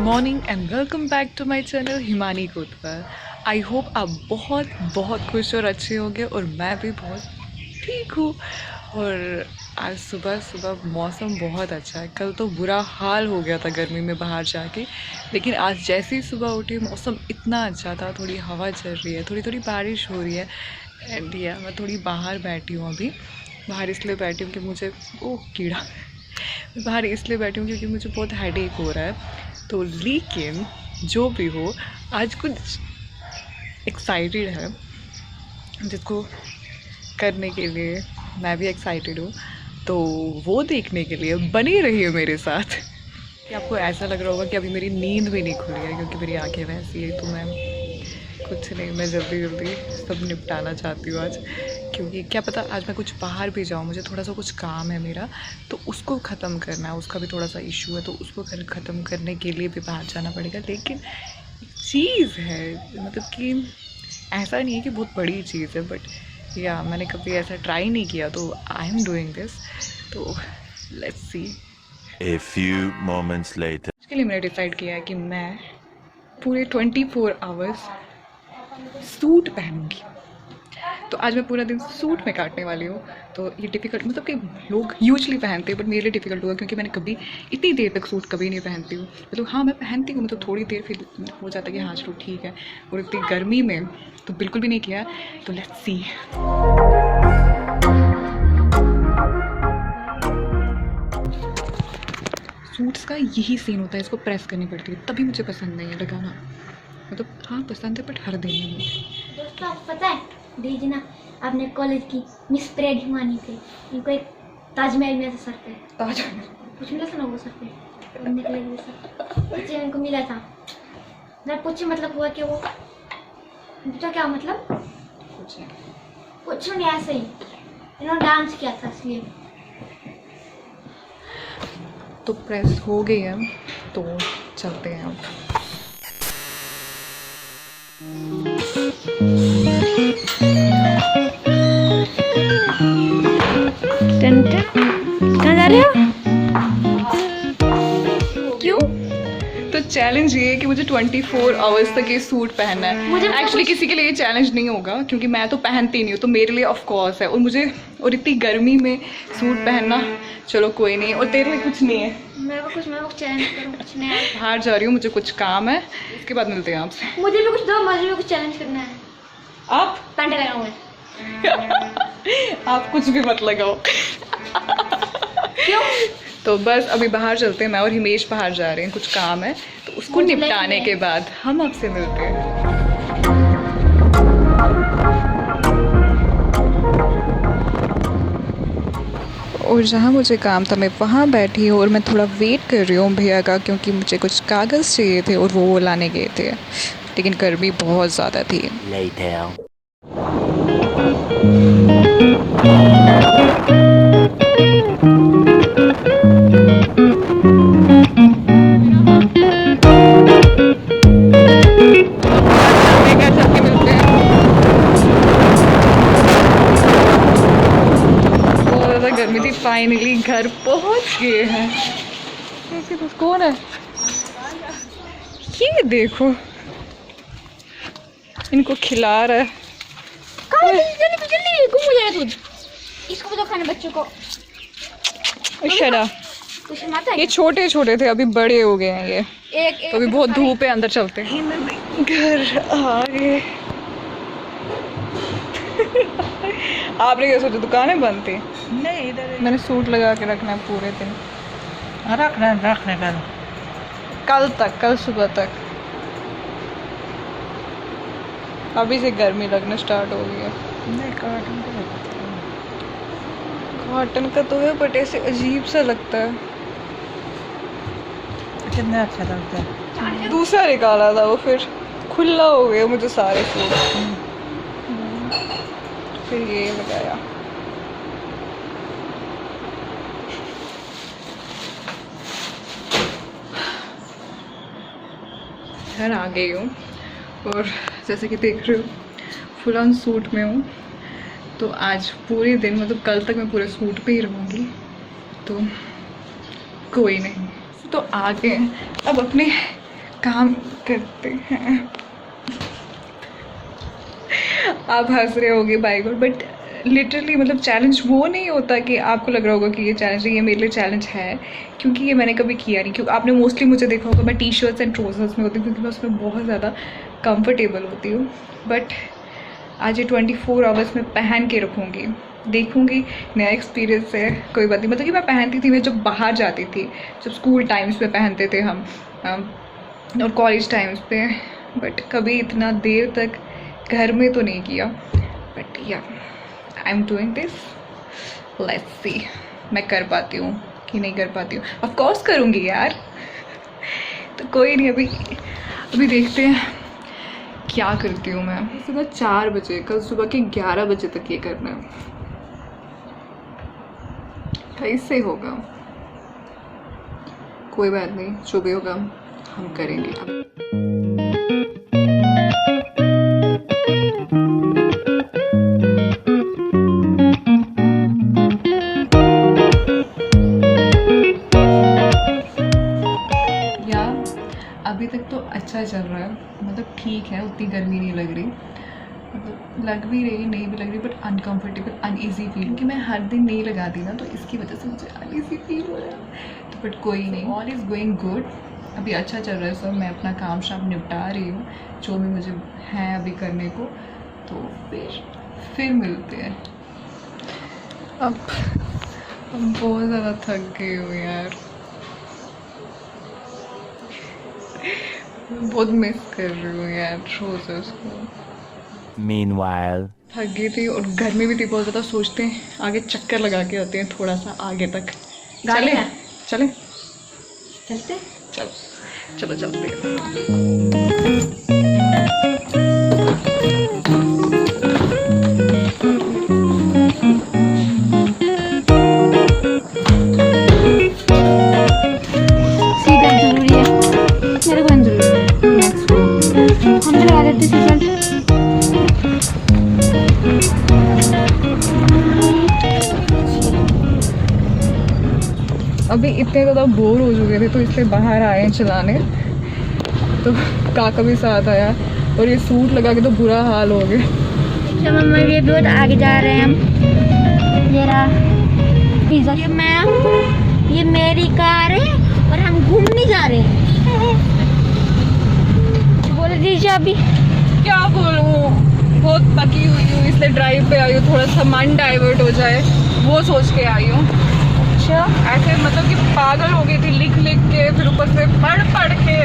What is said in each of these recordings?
Morning and welcome back to my channel Himani Kotwal. I hope आप बहुत बहुत खुश और अच्छे होंगे और मैं भी बहुत ठीक हूँ। और आज सुबह सुबह मौसम बहुत अच्छा है। कल तो बुरा हाल हो गया था गर्मी में बाहर जाके, लेकिन आज जैसे ही सुबह उठी मौसम इतना अच्छा था। थोड़ी हवा चल रही है, थोड़ी थोड़ी बारिश हो रही है। एंड या मैं थोड़ी बाहर बैठी हूँ अभी। बाहर इसलिए बैठी हूँ कि मुझे कीड़ा मैं बाहर इसलिए बैठी हूँ क्योंकि मुझे बहुत हेडेक हो रहा है। तो लेकिन जो भी हो, आज कुछ एक्साइटेड है जिसको करने के लिए मैं भी एक्साइटेड हूँ। तो वो देखने के लिए बनी रहिए मेरे साथ। कि आपको ऐसा लग रहा होगा कि अभी मेरी नींद भी नहीं खुली है क्योंकि मेरी आंखें वैसी है। तो मैं कुछ नहीं, मैं जल्दी जल्दी सब निपटाना चाहती हूँ आज, क्योंकि क्या पता आज मैं कुछ बाहर भी जाऊँ। मुझे थोड़ा सा कुछ काम है मेरा, तो उसको ख़त्म करना है। उसका भी थोड़ा सा इशू है, तो उसको ख़त्म करने के लिए भी बाहर जाना पड़ेगा। लेकिन चीज़ है, मतलब कि ऐसा नहीं है कि बहुत बड़ी चीज़ है, बट या मैंने कभी ऐसा ट्राई नहीं किया, तो आई एम डूइंग दिस। तो let's see. A few moments later. इसके लिए मैंने डिसाइड किया है कि मैं पूरे 24 आवर्स सूट पहनूंगी। तो आज मैं पूरा दिन सूट में काटने वाली हूँ। तो ये डिफ़िकल्ट, मतलब कि लोग यूजली पहनते हैं, बट मेरे लिए डिफ़िकल्ट होगा क्योंकि मैंने कभी इतनी देर तक सूट कभी नहीं पहनती हूँ। मतलब हाँ, मैं पहनती हूँ, मतलब थोड़ी देर, फिर हो जाता है कि हाँ चलो ठीक है। और इतनी गर्मी में तो बिल्कुल भी नहीं किया। तो लेट्स सी। सूट्स का यही सीन होता है, इसको प्रेस करनी पड़ती है, तभी मुझे पसंद नहीं है लगाना। मतलब हाँ पसंद है, बट हर दिन नहीं। दोस्तों आपको पता है, भेजना अपने कॉलेज की मिस परेड हिमानी थी, इनको एक ताजमहल मिला था सर पे। ताजमहल कुछ मिला था ना वो सर पे, उड़ने के लिए सर बच्चे उनको मिला था। मैं पूछे मतलब हुआ कि वो पूछा क्या मतलब, कुछ नहीं ऐसे ही इन्होंने डांस किया था इसलिए। तो प्रेस हो गई है, तो चलते हैं अब। कहाँ जा रहे हो? क्यों? तो चैलेंज ये है कि मुझे 24 आवर्स तक ये सूट पहनना है। एक्चुअली किसी के लिए ये चैलेंज नहीं होगा क्योंकि मैं तो पहनती नहीं हूँ, तो मेरे लिए ऑफ कोर्स है। और इतनी गर्मी में सूट पहनना, चलो कोई नहीं। और तेरे लिए कुछ नहीं है? मैं कुछ चैलेंज करूँ, कुछ नहीं है। बाहर जा रही हूँ, मुझे कुछ काम है, इसके बाद मिलते हैं आपसे। मुझे भी कुछ दो, मुझे भी कुछ चैलेंज करना है। आप पैंट लगाऊंगा। आप कुछ भी मत लगाओ। क्यों? तो बस अभी बाहर चलते हैं। मैं और हिमेश बाहर जा रहे हैं, कुछ काम है, तो उसको निपटाने के बाद हम आपसे मिलते हैं। और जहाँ मुझे काम था मैं वहाँ बैठी हूँ और मैं थोड़ा वेट कर रही हूँ भैया का, क्योंकि मुझे कुछ कागज़ चाहिए थे और वो लाने गए थे। लेकिन गर्मी बहुत ज़्यादा थी। गर्मी थी, फाइनली घर पहुंच गए हैं। इसके पास कौन है? ये देखो, इनको खिला रहा है। जल्दी गुम हो जाएगा दूध। इसको तो खाने बच्चों को। शरा, कुछ मत है। ये छोटे छोटे थे, अभी बड़े हो गए हैं ये। एक तो अभी बहुत धूप है, अंदर चलते हैं। घर आ गए। आपने क्या सोचा दुकानें बंद थी? नहीं, इधर मैंने सूट लगा के रखना है पूरे दिन। रखने कल तक, कल सुबह तक। अभी से गर्मी लगना स्टार्ट हो गई है। नहीं, कॉटन का तो है, बट ऐसे अजीब सा लगता है। कितना अच्छा लगता है। दूसरा निकाला था वो, फिर खुला हो गया मुझे सारे सूट। फिर ये लगाया। घर आ गई हूँ और जैसे कि देख रहे हो फुल ऑन सूट में हूँ। तो आज पूरे दिन, मतलब कल तक मैं पूरे सूट पे ही रहूँगी। तो कोई नहीं, तो आगे अब अपने काम करते हैं। आप हंस रहे होगे बाय गॉड, बट लिटरली मतलब चैलेंज वो नहीं होता कि आपको लग रहा होगा कि ये चैलेंज है, ये मेरे लिए चैलेंज है, क्योंकि ये मैंने कभी किया नहीं। क्योंकि आपने मोस्टली मुझे देखा होगा मैं टी शर्ट्स एंड ट्राउजर्स में होती हूँ, क्योंकि मैं उसमें बहुत ज़्यादा कंफर्टेबल होती हूँ। बट आज ये 24 आवर्स में पहन के रखूँगी, देखूँगी, नया एक्सपीरियंस है, कोई बात नहीं। मतलब कि मैं पहनती थी, मैं जब बाहर जाती थी, जब स्कूल टाइम्स में पहनते थे हम और कॉलेज टाइम्स पे, बट कभी इतना देर तक घर में तो नहीं किया। बट या I am doing this, let's see मैं कर पाती हूँ कि नहीं कर पाती हूँ। ऑफ कोर्स करूँगी यार, तो कोई नहीं, अभी देखते हैं क्या करती हूँ मैं। सुबह 4 बजे, कल सुबह के 11 बजे तक ये करना है, कैसे होगा कोई बात नहीं, जो भी होगा हम करेंगे। अभी तक तो अच्छा चल रहा है, मतलब ठीक है, उतनी गर्मी नहीं लग रही, मतलब लग भी रही नहीं भी लग रही, बट अनकंफर्टेबल अनईजी फील, क्योंकि मैं हर दिन नहीं लगाती ना, तो इसकी वजह से मुझे अनईजी फील हो रहा है। तो बट कोई नहीं, ऑल इज़ गोइंग गुड, अभी अच्छा चल रहा है सब। मैं अपना काम शाम निपटा रही हूँ जो भी मुझे है अभी करने को, तो फिर मिलते हैं। अब बहुत ज़्यादा थक गई हूँ यार, बहुत मिस कर रही हूँ यार ट्राउजर्स को। Meanwhile. थक गई थी और गर्मी भी थी बहुत ज़्यादा, सोचते हैं आगे चक्कर लगा के आते हैं थोड़ा सा आगे तक। गाड़ी है? चले चलते चलो चलते हैं। सीधा जरूरी है, मेरे को जरूरी है, हम लगा देते सीजन। अभी इतने ज़्यादा बोर हो चुके थे, तो इसलिए बाहर आए हैं चलाने, तो काका भी साथ आया, और ये सूट लगा के तो बुरा हाल हो गया। अच्छा मम्मा, ये बहुत आगे जा रहे हैं हम। ये रहा पिज़्ज़ा। ये मैं, ये मेरी कार है और हम घूमने जा रहे हैं। बोल दीजिए अभी। क्या बोलूँ, बहुत पकी हुई हूँ, इसलिए ड्राइव पे आई हूँ, थोड़ा सा मन डाइवर्ट हो जाए वो सोच के आई हूँ। अच्छा, ऐसे मतलब कि पागल हो गई थी लिख के, फिर ऊपर से पढ़ के,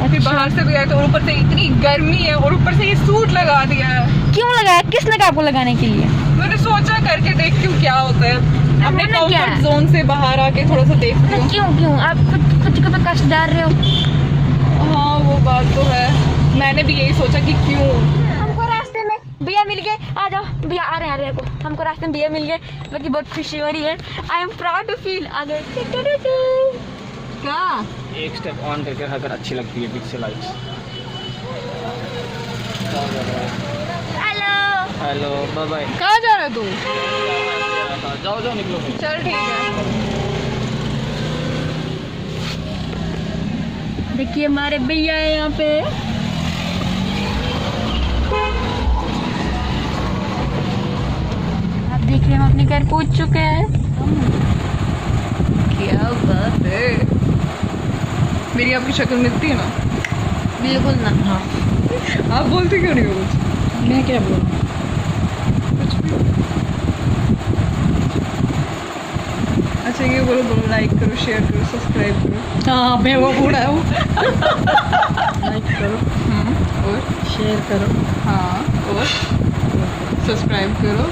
फिर बाहर से भी आए तो ऊपर से इतनी गर्मी है, और ऊपर से ये सूट लगा दिया है। क्यों लगाया, किस लगा आपको लगाने के लिए? मैंने सोचा करके देखती हूँ क्या होता है, अपने होना क्या है? कंफर्ट जोन से बाहर आके थोड़ा सा देखती हूँ। क्यों आप खुद को तो कष्ट डाल रहे हो? हाँ वो बात तो है, मैंने भी यही सोचा कि क्यों। हमको रास्ते में भैया मिल गए, आ जाओ भैया, आ रहे हैं को। हमको रास्ते में भैया मिल गए, बाकी बहुत खुशी हो रही है। I am proud to feel आगे। क्या एक स्टेप ऑन करके अगर अच्छी लगती है pixel lights. Hello hello bye bye. कहाँ जा रहा है तू? जाओ जाओ निकलो फिर। चल ठीक है। देखिए हमारे भैया है यहाँ पे। आप देख रहे हैं हम अपने घर पहुँच चुके हैं। क्या बात है, मेरी आपकी शक्ल मिलती है ना? बिल्कुल ना। हाँ, आप बोलते क्यों नहीं हो कुछ? मैं क्या बोलूँ? कुछ भी। अच्छा ये बोलो लाइक करो, शेयर करो, सब्सक्राइब करो। हाँ, मैं वो बूढ़ा हूँ। लाइक करो, और शेयर करो, हाँ, और सब्सक्राइब करो।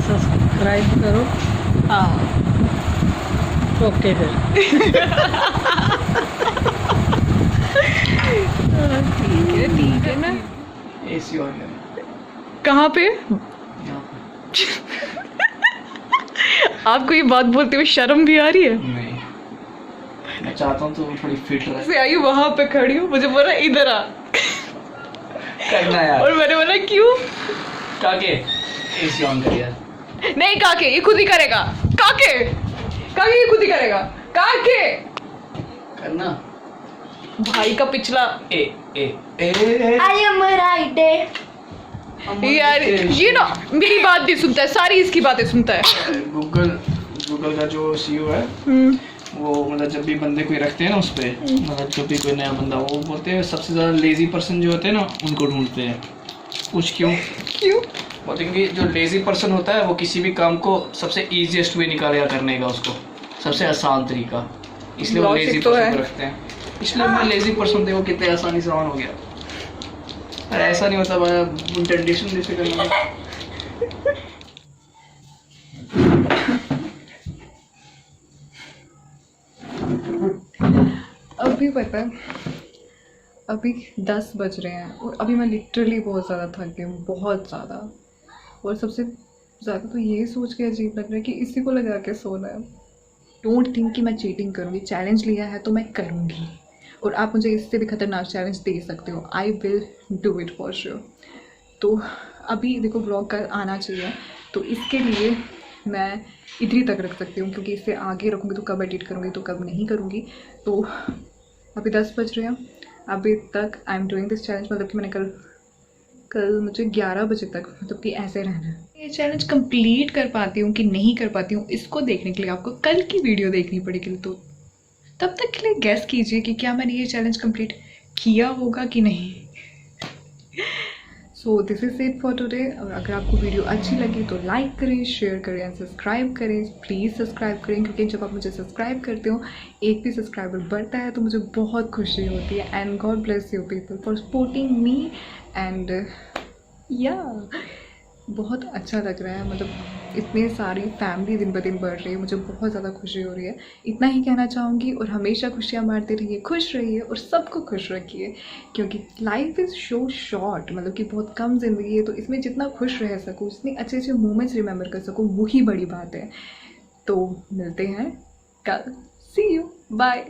सब्सक्राइब करो। हाँ ओके फिर। ठीक है ना। एसी ऑन है कहाँ पे? यहाँ पे। आपको ये बात बोलते हुए शर्म भी आ रही है? नहीं, मैं चाहता हूँ तो थोड़ी फिट रहे। से आई वहां पे खड़ी हूँ, मुझे बोला इधर आ, करना यार। और मैंने बोला क्यों? काके एसी ऑन कर यार। नहीं काके, ये खुद ही करेगा। काके ये खुद ही करेगा। काके करना भाई का पिछला ए ए ए आई एम राइट यार, ये ना मेरी बात नहीं सुनता है, सारी इसकी बातें सुनता है। गूगल का जो सीईओ है वो मतलब जब भी बंदे कोई रखते हैं ना उस पर, मतलब जब भी कोई नया बंदा, वो बोलते हैं सबसे ज़्यादा लेजी पर्सन जो होते हैं ना उनको ढूंढते हैं। कुछ क्यों बोलते हैं कि जो लेजी पर्सन होता है वो किसी भी काम को सबसे ईजीएस्ट वे निकालेगा करने का, उसको सबसे आसान तरीका, इसलिए वो Logic लेजी तो पर्सन है। को रखते हैं। इसलिए मैं लेजी पर्सन देखो कितने आसानी से ऑन हो गया। अरे ऐसा नहीं होता भाई, इंटेंडेशन जैसे करना। अभी पता है, अभी 10 बज रहे हैं और अभी मैं लिटरली बहुत ज़्यादा थक गई हूँ, बहुत ज़्यादा। और सबसे ज़्यादा तो ये सोच के अजीब लग रहा है कि इसी को लगा के सोना है। डोंट थिंक कि मैं चीटिंग करूँगी, चैलेंज लिया है तो मैं करूँगी, और आप मुझे इससे भी खतरनाक चैलेंज दे सकते हो। I will do it for sure. तो अभी देखो ब्लॉग का आना चाहिए, तो इसके लिए मैं इधर ही तक रख सकती हूँ, क्योंकि इससे आगे रखूँगी तो कब एडिट करूँगी तो कब नहीं करूँगी। तो अभी 10 बज रहे हैं, अभी तक I am doing this challenge, मतलब कि मैंने कल मुझे 11 बजे तक मतलब कि ऐसे रहना है। ये चैलेंज कंप्लीट कर पाती हूँ कि नहीं कर पाती हूँ, इसको देखने के लिए आपको कल की वीडियो देखनी पड़ेगी। तो तब तक के लिए गेस कीजिए कि क्या मैंने ये चैलेंज कंप्लीट किया होगा कि नहीं। So this is it for today. और अगर आपको वीडियो अच्छी लगी तो लाइक करें, शेयर करें एंड सब्सक्राइब करें। प्लीज़ सब्सक्राइब करें, क्योंकि जब आप मुझे सब्सक्राइब करते हो, एक भी सब्सक्राइबर बढ़ता है तो मुझे बहुत खुशी होती है। And God bless you people for supporting me. And या बहुत अच्छा लग रहा है, मतलब इतने सारी फैमिली दिन ब दिन बढ़ रही है, मुझे बहुत ज़्यादा खुशी हो रही है। इतना ही कहना चाहूँगी, और हमेशा खुशियाँ बांटते रहिए, खुश रहिए और सबको खुश रखिए, क्योंकि लाइफ इज़ सो शॉर्ट, मतलब कि बहुत कम ज़िंदगी है, तो इसमें जितना खुश रह सकूँ, जितने अच्छे अच्छे मोमेंट्स रिमेंबर कर सकूँ, वही बड़ी बात है। तो मिलते हैं कल। सी यू, बाय।